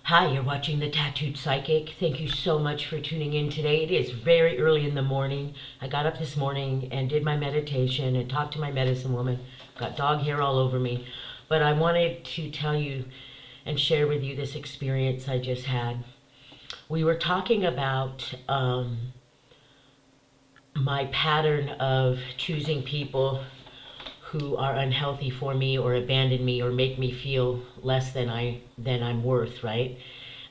Hi, you're watching The Tattooed Psychic. Thank you so much for tuning in today. It is very early in the morning. I got up this morning and did my meditation and talked to my medicine woman. Got dog hair all over me. But I wanted to tell you and share with you this experience I just had. We were talking about my pattern of choosing people who are unhealthy for me or abandon me or make me feel less than I'm worth, right?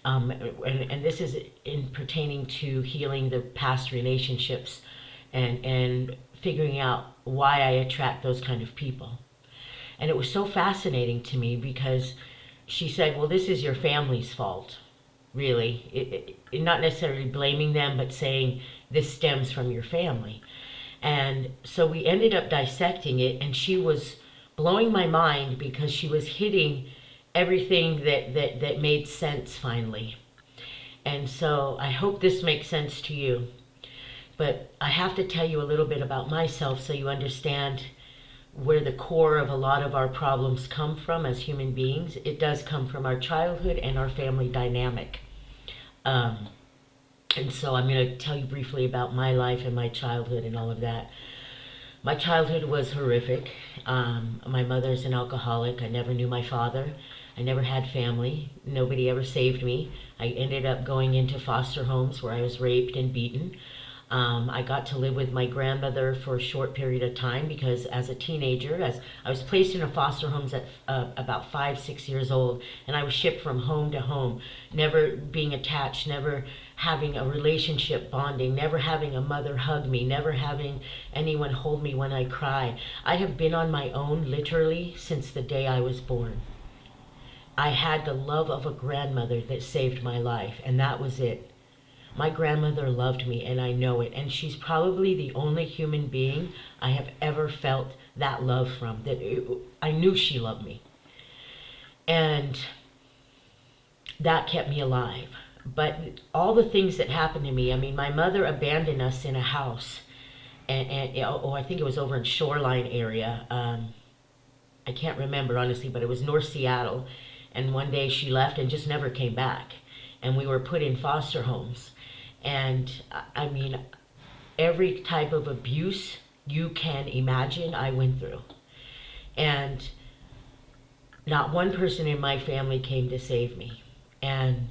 And this is in pertaining to healing the past relationships and figuring out why I attract those kind of people. And it was so fascinating to me because she said, well, this is your family's fault, really. Not necessarily blaming them, but saying this stems from your family. And so we ended up dissecting it, and she was blowing my mind because she was hitting everything that made sense finally. And so I hope this makes sense to you. But I have to tell you a little bit about myself so you understand where the core of a lot of our problems come from as human beings. It does come from our childhood and our family dynamic. And so I'm going to tell you briefly about my life and my childhood and all of that. My childhood was horrific. My mother's an alcoholic. I never knew my father. I never had family. Nobody ever saved me. I ended up going into foster homes where I was raped and beaten. I got to live with my grandmother for a short period of time because as a teenager, as I was placed in a foster homes at about 5, 6 years old, and I was shipped from home to home, never being attached, never having a relationship bonding, never having a mother hug me, never having anyone hold me when I cry. I have been on my own literally since the day I was born. I had the love of a grandmother that saved my life, and that was it. My grandmother loved me, and I know it. And she's probably the only human being I have ever felt that love from. I knew she loved me. And that kept me alive. But all the things that happened to me, I mean, my mother abandoned us in a house. I think it was over in Shoreline area. I can't remember, honestly, but it was North Seattle. And one day she left and just never came back. And we were put in foster homes. And I mean, every type of abuse you can imagine I went through. And not one person in my family came to save me. And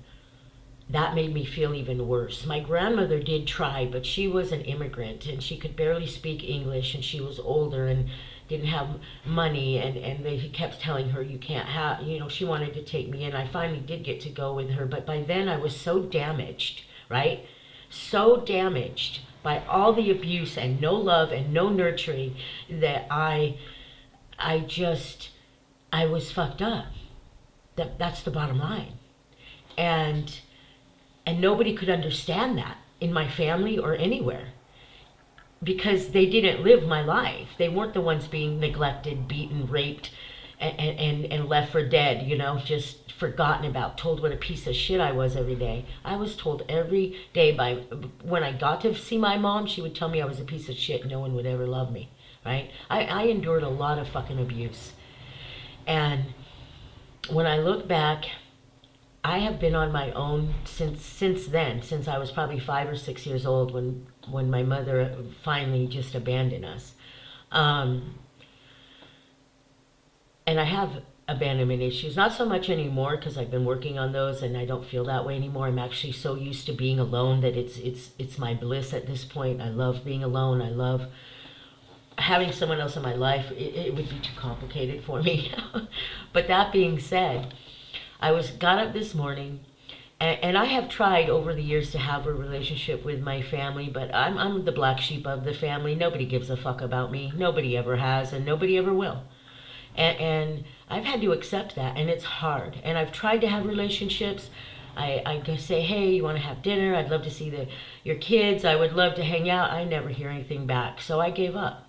that made me feel even worse. My grandmother did try, but she was an immigrant and she could barely speak English, and she was older and didn't have money, and they kept telling her, you can't have, she wanted to take me in. I finally did get to go with her, but by then I was so damaged, right? So damaged by all the abuse and no love and no nurturing that I was fucked up. That's the bottom line. And nobody could understand that in my family or anywhere because they didn't live my life. They weren't the ones being neglected, beaten, raped, and left for dead, just forgotten about, told what a piece of shit I was every day. I was told every day when I got to see my mom, she would tell me I was a piece of shit. No one would ever love me, right? I endured a lot of fucking abuse. And when I look back, I have been on my own since then, since I was probably 5 or 6 years old when my mother finally just abandoned us. And I have abandonment issues, not so much anymore because I've been working on those and I don't feel that way anymore. I'm actually so used to being alone that it's my bliss at this point. I love being alone. I love having someone else in my life. It would be too complicated for me. But that being said, got up this morning, and I have tried over the years to have a relationship with my family, but I'm the black sheep of the family. Nobody gives a fuck about me. Nobody ever has, and nobody ever will. And I've had to accept that, and it's hard. And I've tried to have relationships. I say, hey, you want to have dinner? I'd love to see your kids. I would love to hang out. I never hear anything back, so I gave up.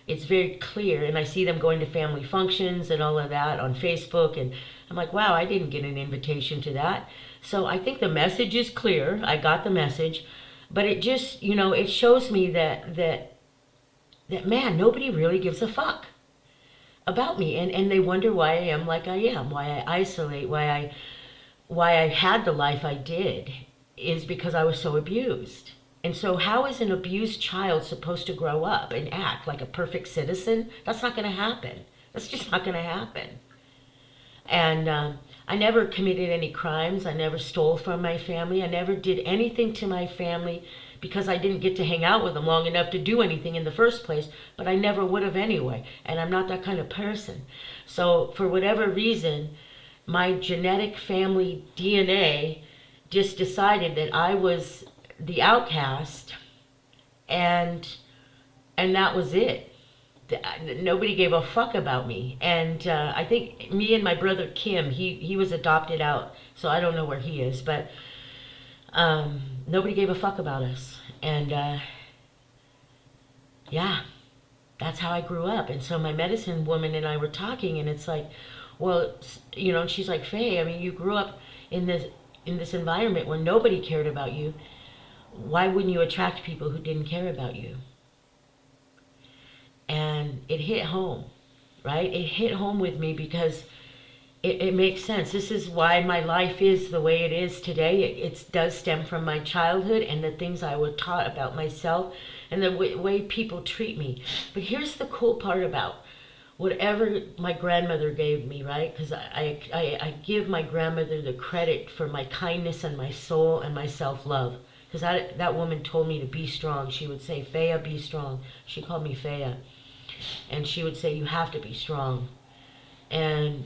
It's very clear, and I see them going to family functions and all of that on Facebook, and I'm like, wow, I didn't get an invitation to that. So I think the message is clear. I got the message, but it just, it shows me that man, nobody really gives a fuck about me, and they wonder why I am like I am, why I isolate, why why I had the life I did is because I was so abused. And so how is an abused child supposed to grow up and act like a perfect citizen? That's not going to happen. That's just not going to happen. And I never committed any crimes. I never stole from my family. I never did anything to my family because I didn't get to hang out with them long enough to do anything in the first place, but I never would have anyway. And I'm not that kind of person. So for whatever reason, my genetic family DNA just decided that I was the outcast, and that was it. Nobody gave a fuck about me. And I think me and my brother Kim, he was adopted out, so I don't know where he is, but nobody gave a fuck about us. And yeah, that's how I grew up. And so my medicine woman and I were talking, and it's like, well, you know, and she's like, Faye, I mean, you grew up in this environment where nobody cared about you. Why wouldn't you attract people who didn't care about you? And it hit home, right? It hit home with me because it makes sense. This is why my life is the way it is today. It does stem from my childhood and the things I was taught about myself and the way people treat me. But here's the cool part about whatever my grandmother gave me, right? Because I give my grandmother the credit for my kindness and my soul and my self-love. Because that woman told me to be strong. She would say, Faya, be strong. She called me Faya. And she would say, you have to be strong. And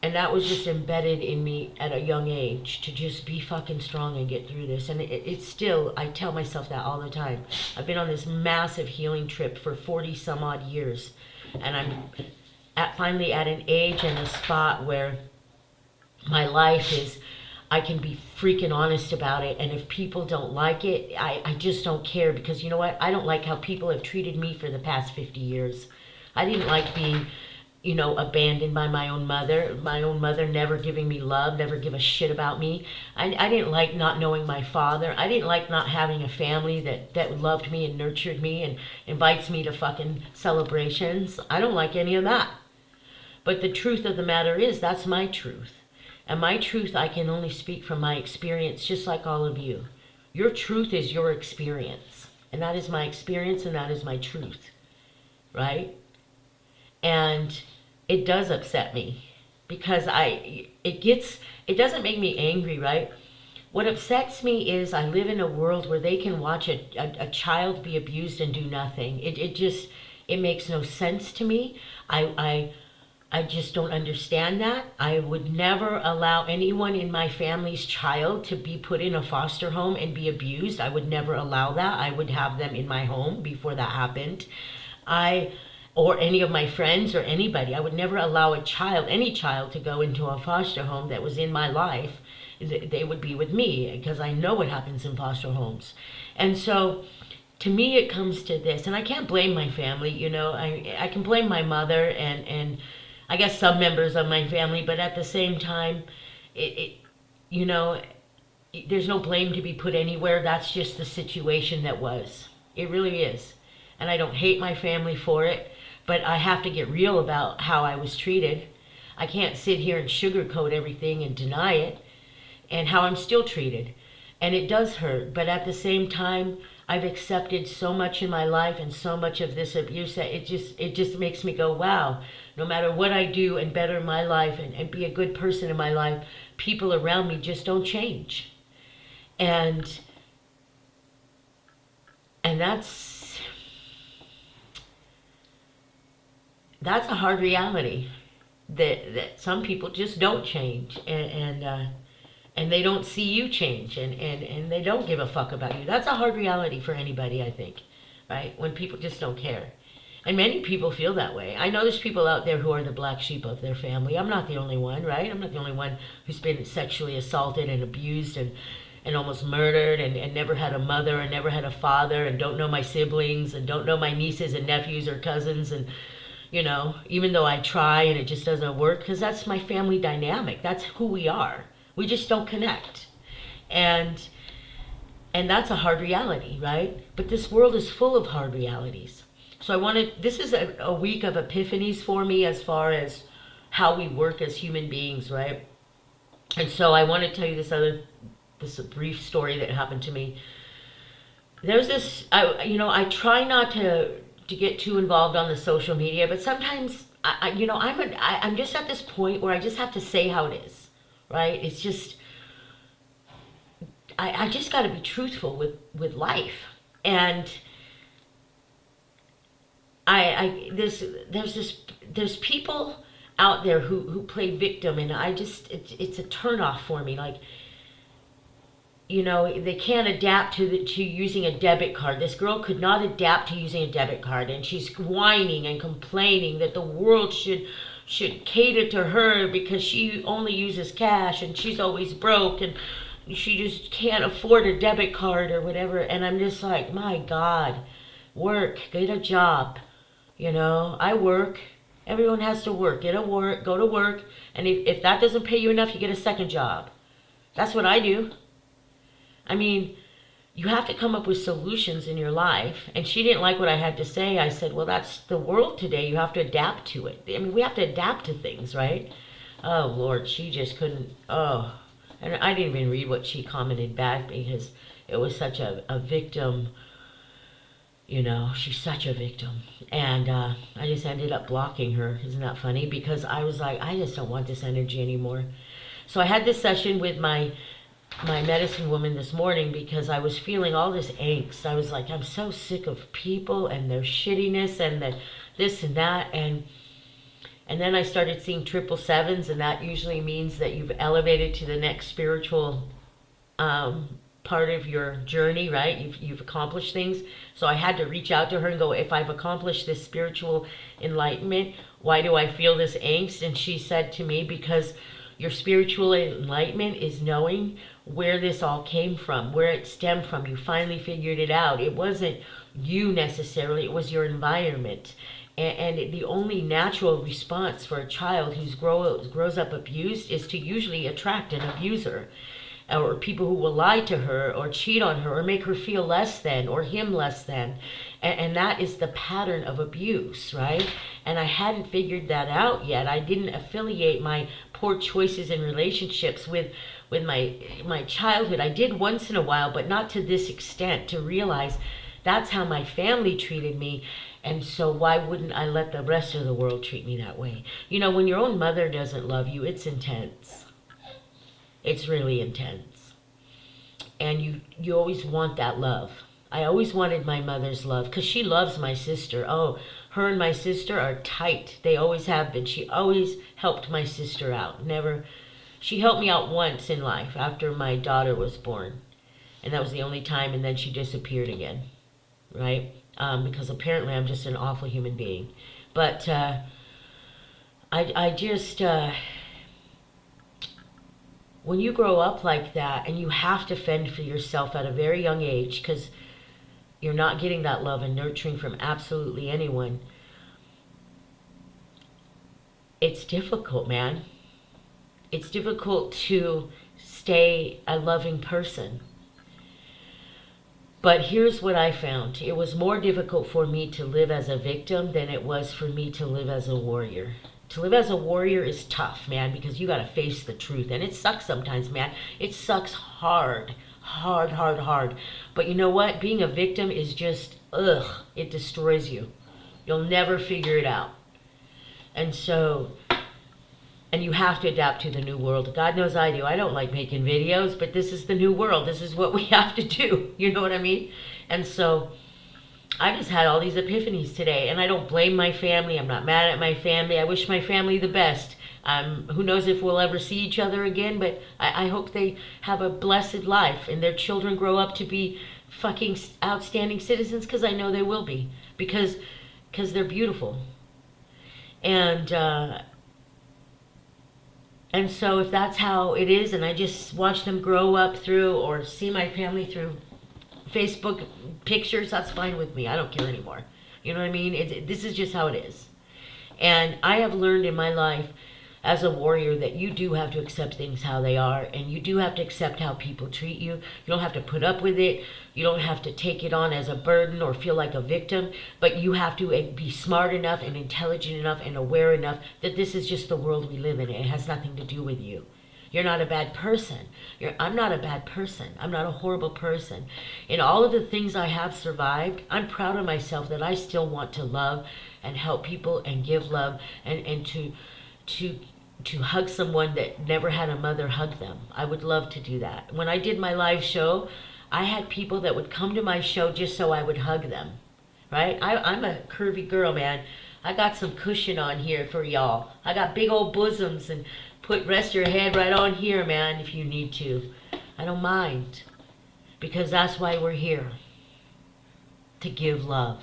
that was just embedded in me at a young age, to just be fucking strong and get through this. And it's still, I tell myself that all the time. I've been on this massive healing trip for 40 some odd years. And I'm finally at an age and a spot where my life is, I can be freaking honest about it. And if people don't like it, I just don't care. Because you know what? I don't like how people have treated me for the past 50 years. I didn't like being, you know, abandoned by my own mother. My own mother never giving me love, never give a shit about me. I didn't like not knowing my father. I didn't like not having a family that loved me and nurtured me and invites me to fucking celebrations. I don't like any of that. But the truth of the matter is, that's my truth. And my truth, I can only speak from my experience, just like all of you. Your truth is your experience. And that is my experience, and that is my truth. Right? And it does upset me. Because it doesn't make me angry, right? What upsets me is I live in a world where they can watch a child be abused and do nothing. It makes no sense to me. I just don't understand that. I would never allow anyone in my family's child to be put in a foster home and be abused. I would never allow that. I would have them in my home before that happened. Or any of my friends or anybody, I would never allow any child to go into a foster home that was in my life. They would be with me, because I know what happens in foster homes. And so to me it comes to this, and I can't blame my family, you know. I can blame my mother and I guess some members of my family, but at the same time, you know, there's no blame to be put anywhere. That's just the situation that was. It really is. And I don't hate my family for it, but I have to get real about how I was treated. I can't sit here and sugarcoat everything and deny it, and how I'm still treated. And it does hurt, but at the same time, I've accepted so much in my life and so much of this abuse that it just makes me go, wow, no matter what I do and better my life and be a good person in my life, people around me just don't change. And that's a hard reality, that some people just don't change, and they don't see you change, and they don't give a fuck about you. That's a hard reality for anybody, I think, right? When people just don't care. And many people feel that way. I know there's people out there who are the black sheep of their family. I'm not the only one, right? I'm not the only one who's been sexually assaulted and abused and almost murdered and never had a mother and never had a father and don't know my siblings and don't know my nieces and nephews or cousins. And, you know, even though I try and it just doesn't work, because that's my family dynamic. That's who we are. We just don't connect. And that's a hard reality, right? But this world is full of hard realities. So this is a week of epiphanies for me as far as how we work as human beings, right? And so I want to tell you this brief story that happened to me. There's this, I try not to get too involved on the social media, but sometimes, I'm just at this point where I just have to say how it is, right? It's just, I just got to be truthful with life. And there's people out there who play victim, and it's a turnoff for me. Like, they can't adapt to using a debit card. This girl could not adapt to using a debit card, and she's whining and complaining that the world should cater to her because she only uses cash and she's always broke and she just can't afford a debit card or whatever. And I'm just like, my God, work, get a job. I work. Everyone has to work. Go to work. And if that doesn't pay you enough, you get a second job. That's what I do. I mean, you have to come up with solutions in your life. And she didn't like what I had to say. I said, well, that's the world today. You have to adapt to it. I mean, we have to adapt to things, right? Oh, Lord, she just couldn't. Oh. And I didn't even read what she commented back because it was such a victim. She's such a victim. And I just ended up blocking her. Isn't that funny? Because I was like, I just don't want this energy anymore. So I had this session with my medicine woman this morning because I was feeling all this angst. I was like, I'm so sick of people and their shittiness and this and that. And then I started seeing 777s, and that usually means that you've elevated to the next spiritual part of your journey, right? You've accomplished things. So I had to reach out to her and go, if I've accomplished this spiritual enlightenment, why do I feel this angst? And she said to me, because your spiritual enlightenment is knowing where this all came from, where it stemmed from. You finally figured it out. It wasn't you necessarily, it was your environment. And the only natural response for a child who grows up abused is to usually attract an abuser, or people who will lie to her or cheat on her or make her feel less than or him less than. And that is the pattern of abuse, right? And I hadn't figured that out yet. I didn't affiliate my poor choices in relationships with my childhood. I did once in a while, but not to this extent, to realize that's how my family treated me. And so why wouldn't I let the rest of the world treat me that way? When your own mother doesn't love you, it's intense. It's really intense. And you always want that love. I always wanted my mother's love because she loves my sister. Oh, her and my sister are tight. They always have been. She always helped my sister out. She helped me out once in life after my daughter was born. And that was the only time, and then she disappeared again, right? Because apparently I'm just an awful human being. But I just, when you grow up like that and you have to fend for yourself at a very young age because you're not getting that love and nurturing from absolutely anyone, it's difficult, man. It's difficult to stay a loving person. But here's what I found. It was more difficult for me to live as a victim than it was for me to live as a warrior. To live as a warrior is tough, man, because you got to face the truth. And it sucks sometimes, man. It sucks hard. But you know what? Being a victim is just, it destroys you. You'll never figure it out. And you have to adapt to the new world. God knows I do. I don't like making videos, but this is the new world. This is what we have to do. You know what I mean? And so I just had all these epiphanies today, and I don't blame my family. I'm not mad at my family. I wish my family the best. Who knows if we'll ever see each other again, but I hope they have a blessed life and their children grow up to be fucking outstanding citizens, because I know they will be, because they're beautiful. And so if that's how it is, and I just watch them grow up through, or see my family through Facebook pictures, that's fine with me. I don't care anymore. You know what I mean? This is just how it is. And I have learned in my life as a warrior that you do have to accept things how they are, and you do have to accept how people treat you. You don't have to put up with it. You don't have to take it on as a burden or feel like a victim, but you have to be smart enough and intelligent enough and aware enough that this is just the world we live in. It has nothing to do with you. You're not a bad person. I'm not a bad person. I'm not a horrible person. In all of the things I have survived, I'm proud of myself that I still want to love and help people and give love and to to hug someone that never had a mother hug them. I would love to do that. When I did my live show, I had people that would come to my show just so I would hug them. Right? I'm a curvy girl, man. I got some cushion on here for y'all. I got big old bosoms and rest your head right on here, man, if you need to. I don't mind. Because that's why we're here. To give love.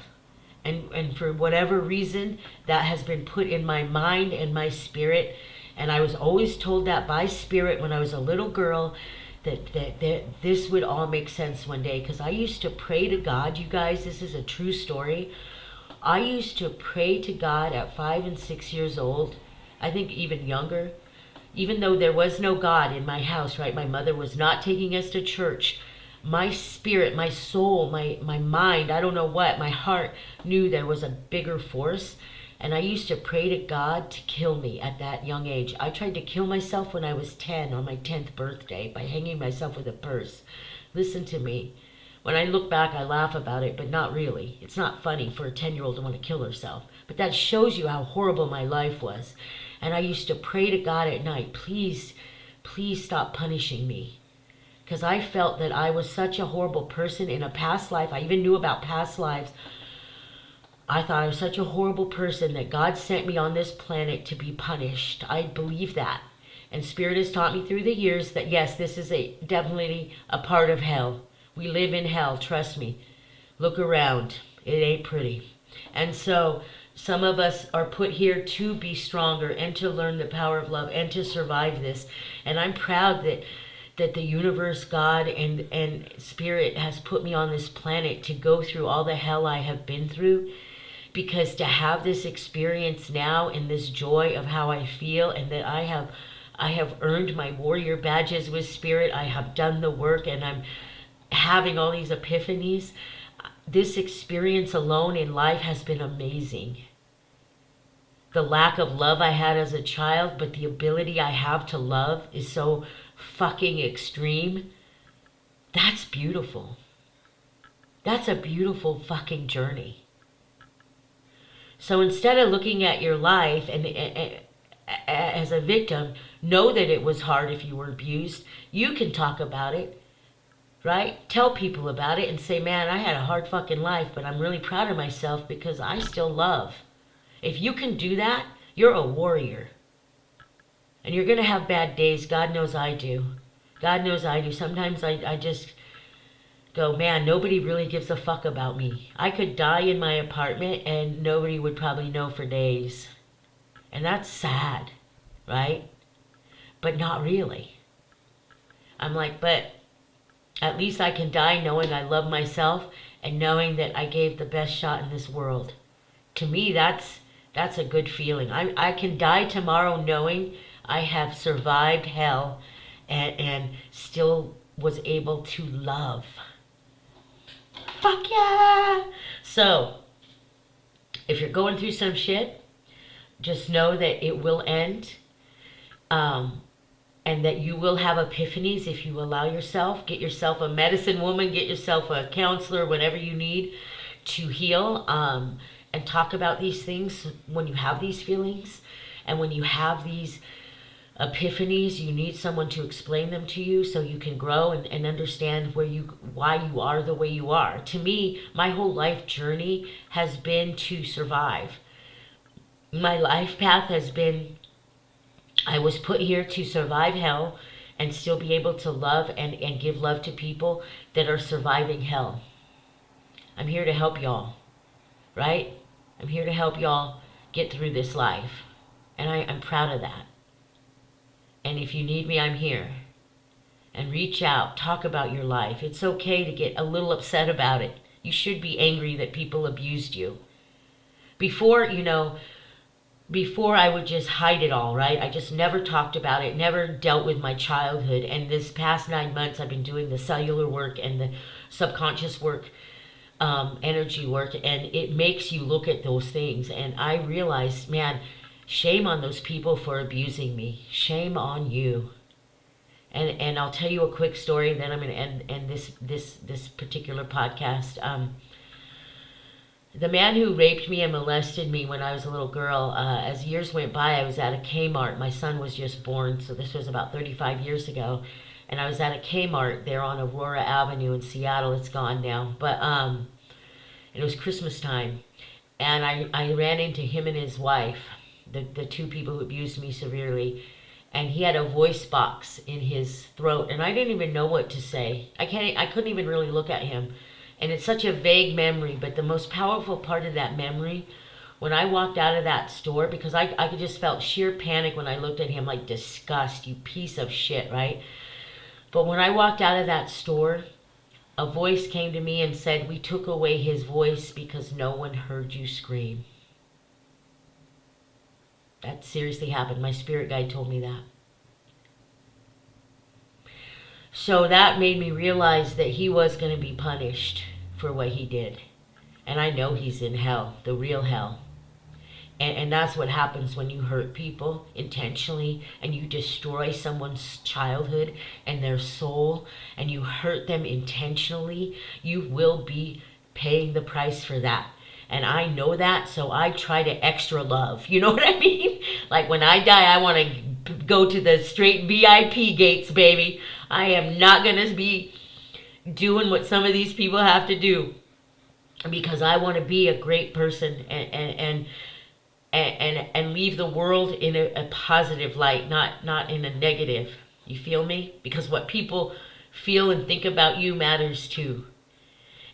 And for whatever reason, that has been put in my mind and my spirit. And I was always told that by spirit when I was a little girl, that this would all make sense one day. Because I used to pray to God, you guys, this is a true story. I used to pray to God at 5 and 6 years old, I think even younger, even though there was no God in my house, right? My mother was not taking us to church. My spirit, my soul, my mind, I don't know what, my heart knew there was a bigger force. And I used to pray to God to kill me at that young age. I tried to kill myself when I was 10 on my 10th birthday by hanging myself with a purse. Listen to me. When I look back, I laugh about it, but not really. It's not funny for a 10-year-old to want to kill herself. But that shows you how horrible my life was. And I used to pray to God at night, please, please stop punishing me. Because I felt that I was such a horrible person in a past life. I even knew about past lives. I thought I was such a horrible person that God sent me on this planet to be punished. I believe that. And Spirit has taught me through the years that yes, this is definitely a part of hell. We live in hell, trust me. Look around. It ain't pretty. And so some of us are put here to be stronger and to learn the power of love and to survive this. And I'm proud that the universe, God, and Spirit has put me on this planet to go through all the hell I have been through. Because to have this experience now and this joy of how I feel, and that I have earned my warrior badges with Spirit, I have done the work, and I'm having all these epiphanies. This experience alone in life has been amazing. The lack of love I had as a child, but the ability I have to love is so fucking extreme. That's beautiful. That's a beautiful fucking journey. So instead of looking at your life and as a victim, know that it was hard if you were abused. You can talk about it, right? Tell people about it and say, man, I had a hard fucking life, but I'm really proud of myself because I still love. If you can do that, you're a warrior. And you're going to have bad days. God knows I do. God knows I do. Sometimes I just go, man, nobody really gives a fuck about me. I could die in my apartment and nobody would probably know for days. And that's sad, right? But not really. I'm like, but at least I can die knowing I love myself and knowing that I gave the best shot in this world. To me, that's a good feeling. I can die tomorrow knowing I have survived hell and still was able to love. Fuck yeah! So, if you're going through some shit, just know that it will end. And that you will have epiphanies if you allow yourself. Get yourself a medicine woman, get yourself a counselor, whatever you need to heal. And talk about these things when you have these feelings. And when you have these epiphanies, you need someone to explain them to you so you can grow and understand why you are the way you are. To me, my whole life journey has been to survive. My life path has been, I was put here to survive hell and still be able to love and give love to people that are surviving hell. I'm here to help y'all, right? I'm here to help y'all get through this life. And I'm proud of that. And if you need me, I'm here. And reach out, talk about your life. It's okay to get a little upset about it. You should be angry that people abused you. Before I would just hide it all, right? I just never talked about it, never dealt with my childhood. And this past 9 months, I've been doing the cellular work and the subconscious work, energy work, and it makes you look at those things. And I realized, man, shame on those people for abusing me. Shame on you. And I'll tell you a quick story, then I'm going to end this particular podcast. The man who raped me and molested me when I was a little girl, as years went by, I was at a Kmart. My son was just born, so this was about 35 years ago. And I was at a Kmart there on Aurora Avenue in Seattle. It's gone now. But it was Christmas time. And I ran into him and his wife, the two people who abused me severely. And he had a voice box in his throat. And I didn't even know what to say. I couldn't even really look at him. And it's such a vague memory, but the most powerful part of that memory, when I walked out of that store, because I just felt sheer panic when I looked at him, like disgust, you piece of shit, right? But when I walked out of that store, a voice came to me and said, "We took away his voice because no one heard you scream." That seriously happened. My spirit guide told me that. So that made me realize that he was going to be punished for what he did. And I know he's in hell, the real hell. And that's what happens when you hurt people intentionally and you destroy someone's childhood and their soul and you hurt them intentionally. You will be paying the price for that. And I know that, so I try to extra love. You know what I mean? Like when I die, I want to go to the straight VIP gates, baby. I am not going to be doing what some of these people have to do because I want to be a great person and leave the world in a positive light, not in a negative. You feel me? Because what people feel and think about you matters too.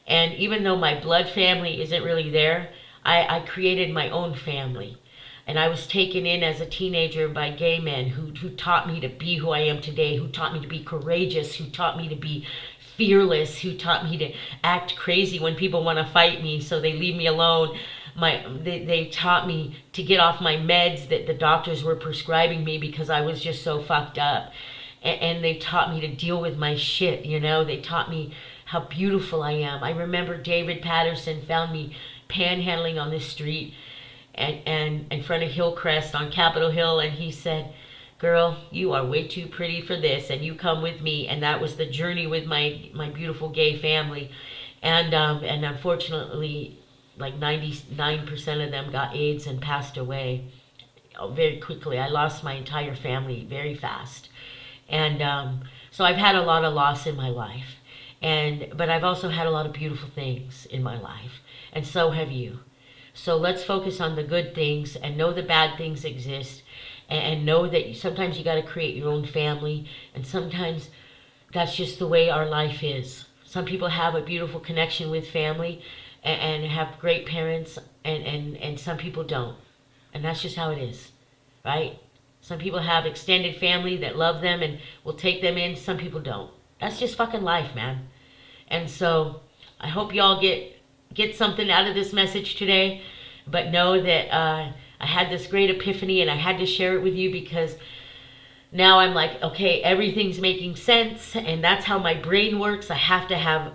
And even though my blood family isn't really there, I created my own family. And I was taken in as a teenager by gay men who taught me to be who I am today, who taught me to be courageous, who taught me to be fearless, who taught me to act crazy when people want to fight me so they leave me alone. They taught me to get off my meds that the doctors were prescribing me because I was just so fucked up. And they taught me to deal with my shit, you know. They taught me how beautiful I am. I remember David Patterson found me panhandling on the street and in front of Hillcrest on Capitol Hill, and he said, "Girl, you are way too pretty for this, and you come with me." And that was the journey with my beautiful gay family. And unfortunately, like 99% of them got AIDS and passed away very quickly. I lost my entire family very fast. And so I've had a lot of loss in my life. But I've also had a lot of beautiful things in my life. And so have you. So let's focus on the good things and know the bad things exist. And know that sometimes you got to create your own family. And sometimes that's just the way our life is. Some people have a beautiful connection with family and have great parents. And some people don't. And that's just how it is. Right? Some people have extended family that love them and will take them in. Some people don't. That's just fucking life, man. And so I hope y'all get something out of this message today. But know that I had this great epiphany and I had to share it with you because now I'm like, okay, everything's making sense. And that's how my brain works. I have to have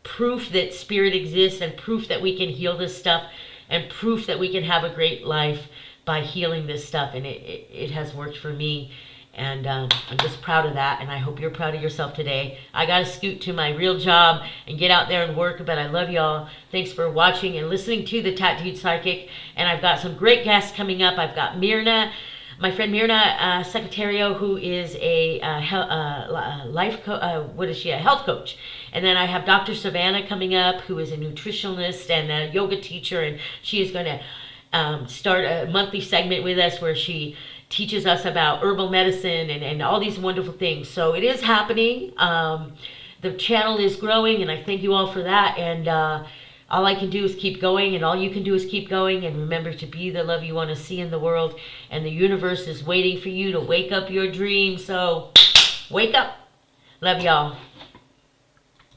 proof that spirit exists and proof that we can heal this stuff and proof that we can have a great life by healing this stuff. And it has worked for me. And I'm just proud of that, and I hope you're proud of yourself today. I got to scoot to my real job and get out there and work, but I love y'all. Thanks for watching and listening to The Tattooed Psychic, and I've got some great guests coming up. I've got Myrna, my friend Myrna Secretario, who is a health coach. And then I have Dr. Savannah coming up, who is a nutritionist and a yoga teacher, and she is going to start a monthly segment with us where she teaches us about herbal medicine and all these wonderful things. So it is happening. The channel is growing, and I thank you all for that. And all I can do is keep going, and all you can do is keep going. And remember to be the love you want to see in the world. And the universe is waiting for you to wake up your dream. So wake up. Love y'all.